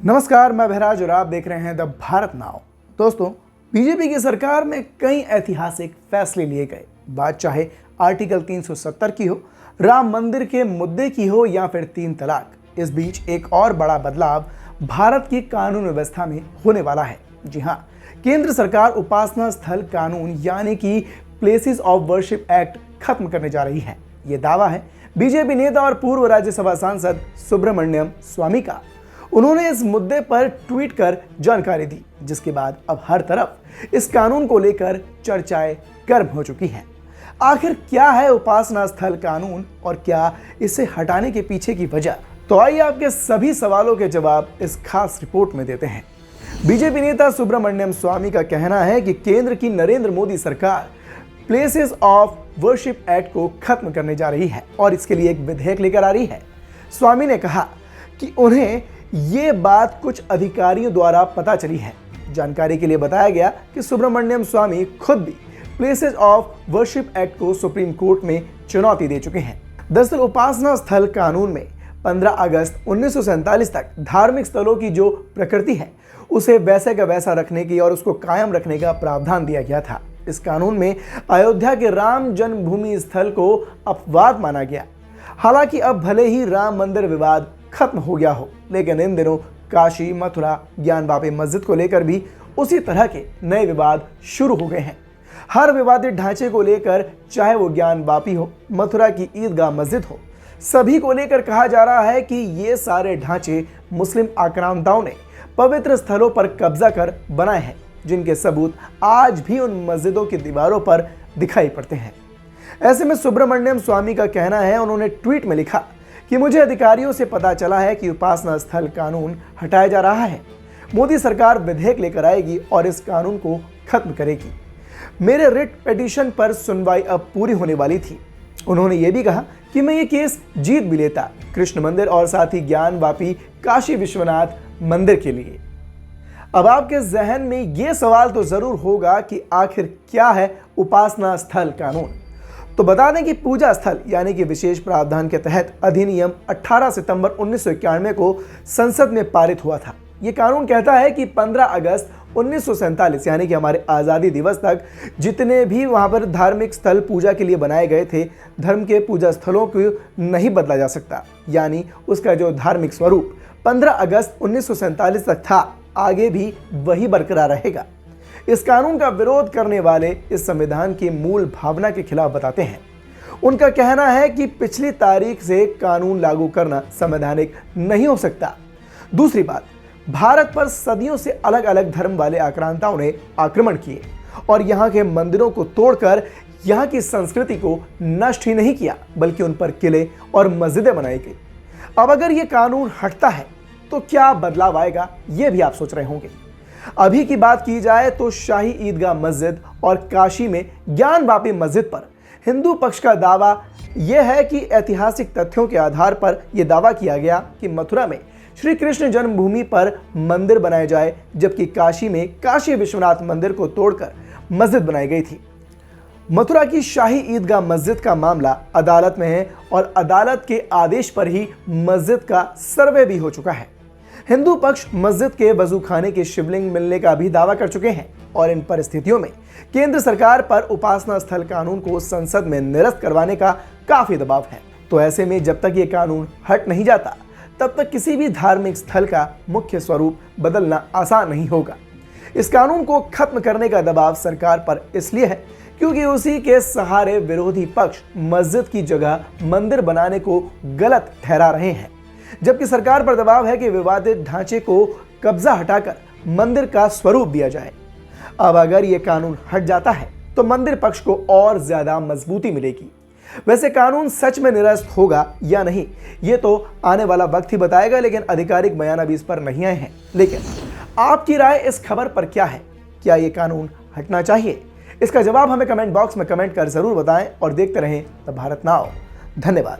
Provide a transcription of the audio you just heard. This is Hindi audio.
नमस्कार, मैं बहराज और आप देख रहे हैं द भारत नाव। दोस्तों, बीजेपी की सरकार में कई ऐतिहासिक फैसले लिए गए। बात चाहे आर्टिकल 370 की हो, राम मंदिर के मुद्दे की हो या फिर 3 तलाक, इस बीच एक और बड़ा बदलाव भारत की कानून व्यवस्था में होने वाला है। जी हाँ, केंद्र सरकार उपासना स्थल कानून यानी कि प्लेसेस ऑफ वर्शिप एक्ट खत्म करने जा रही है। ये दावा है बीजेपी नेता और पूर्व राज्यसभा सांसद सुब्रमण्यम स्वामी का। उन्होंने इस मुद्दे पर ट्वीट कर जानकारी दी, जिसके बाद अब हर तरफ इस कानून को लेकर चर्चाएं गर्म हो चुकी हैं। आखिर क्या है उपासना स्थल कानून और क्या इसे हटाने के पीछे की वजह? तो आइए आपके सभी सवालों के जवाब इस खास रिपोर्ट में देते हैं। बीजेपी नेता सुब्रमण्यम स्वामी का कहना है कि केंद्र की नरेंद्र मोदी सरकार प्लेसेस ऑफ वर्शिप एक्ट को खत्म करने जा रही है और इसके लिए एक विधेयक लेकर आ रही है। स्वामी ने कहा कि उन्हें ये बात कुछ अधिकारियों द्वारा पता चली है। जानकारी के लिए बताया गया कि सुब्रमण्यम स्वामी खुद भी प्लेसेस ऑफ वर्शिप एक्ट को सुप्रीम कोर्ट में चुनौती दे चुके हैं। दरअसल उपासना स्थल कानून में 15 अगस्त 1947 तक धार्मिक स्थलों की जो प्रकृति है उसे वैसे का वैसा रखने की और उसको कायम रखने का प्रावधान दिया गया था। इस कानून में अयोध्या के राम जन्मभूमि स्थल को अपवाद माना गया। हालांकि अब भले ही राम मंदिर विवाद खत्म हो गया हो, लेकिन इन दिनों काशी, मथुरा, ज्ञान वापी मस्जिद को लेकर भी उसी तरह के नए विवाद शुरू हो गए हैं। हर विवादित ढांचे को लेकर, चाहे वो ज्ञान वापी हो, मथुरा की ईदगाह मस्जिद हो, सभी को लेकर कहा जा रहा है कि ये सारे ढांचे मुस्लिम आक्रांताओं ने पवित्र स्थलों पर कब्जा कर बनाए हैं, जिनके सबूत आज भी उन मस्जिदों की दीवारों पर दिखाई पड़ते हैं। ऐसे में सुब्रमण्यम स्वामी का कहना है, उन्होंने ट्वीट में लिखा कि मुझे अधिकारियों से पता चला है कि उपासना स्थल कानून हटाया जा रहा है। मोदी सरकार विधेयक लेकर आएगी और इस कानून को खत्म करेगी। मेरे रिट पिटीशन पर सुनवाई अब पूरी होने वाली थी। उन्होंने ये भी कहा कि मैं ये केस जीत भी लेता, कृष्ण मंदिर और साथ ही ज्ञान वापी काशी विश्वनाथ मंदिर के लिए। अब आपके जहन में ये सवाल तो जरूर होगा कि आखिर क्या है उपासना स्थल कानून। तो बता दें कि पूजा स्थल यानी कि विशेष प्रावधान के तहत अधिनियम 18 सितंबर 1991 को संसद में पारित हुआ था। ये कानून कहता है कि 15 अगस्त 1947 यानी कि हमारे आज़ादी दिवस तक जितने भी वहाँ पर धार्मिक स्थल पूजा के लिए बनाए गए थे, धर्म के पूजा स्थलों को नहीं बदला जा सकता। यानी उसका जो धार्मिक स्वरूप 15 अगस्त 1947 तक था, आगे भी वही बरकरार रहेगा। इस कानून का विरोध करने वाले इस संविधान की मूल भावना के खिलाफ बताते हैं। उनका कहना है कि पिछली तारीख से कानून लागू करना संवैधानिक नहीं हो सकता। दूसरी बात, भारत पर सदियों से अलग अलग धर्म वाले आक्रांताओं ने आक्रमण किए और यहाँ के मंदिरों को तोड़कर यहाँ की संस्कृति को नष्ट ही नहीं किया, बल्कि उन पर किले और मस्जिदें बनाई गई। अब अगर ये कानून हटता है तो क्या बदलाव आएगा, ये भी आप सोच रहे होंगे। अभी की बात की जाए तो शाही ईदगाह मस्जिद और काशी में ज्ञान वापी मस्जिद पर हिंदू पक्ष का दावा यह है कि ऐतिहासिक तथ्यों के आधार पर यह दावा किया गया कि मथुरा में श्री कृष्ण जन्मभूमि पर मंदिर बनाए जाए, जबकि काशी में काशी विश्वनाथ मंदिर को तोड़कर मस्जिद बनाई गई थी। मथुरा की शाही ईदगाह मस्जिद का मामला अदालत में है और अदालत के आदेश पर ही मस्जिद का सर्वे भी हो चुका है। हिंदू पक्ष मस्जिद के वजूखाने के शिवलिंग मिलने का भी दावा कर चुके हैं और इन परिस्थितियों में केंद्र सरकार पर उपासना स्थल कानून को संसद में निरस्त करवाने का काफी दबाव है। तो ऐसे में जब तक ये कानून हट नहीं जाता, तब तक किसी भी धार्मिक स्थल का मुख्य स्वरूप बदलना आसान नहीं होगा। इस कानून को खत्म करने का दबाव सरकार पर इसलिए है क्योंकि उसी के सहारे विरोधी पक्ष मस्जिद की जगह मंदिर बनाने को गलत ठहरा रहे हैं, जबकि सरकार पर दबाव है कि विवादित ढांचे को कब्जा हटाकर मंदिर का स्वरूप दिया जाए। अब अगर यह कानून हट जाता है तो मंदिर पक्ष को और ज्यादा मजबूती मिलेगी। वैसे कानून सच में निरस्त होगा या नहीं, ये तो आने वाला वक्त ही बताएगा, लेकिन आधिकारिक बयान अभी इस पर नहीं आए हैं। लेकिन आपकी राय इस खबर पर क्या है? क्या ये कानून हटना चाहिए? इसका जवाब हमें कमेंट बॉक्स में कमेंट कर जरूर बताएं और देखते रहें द भारत नाव। धन्यवाद।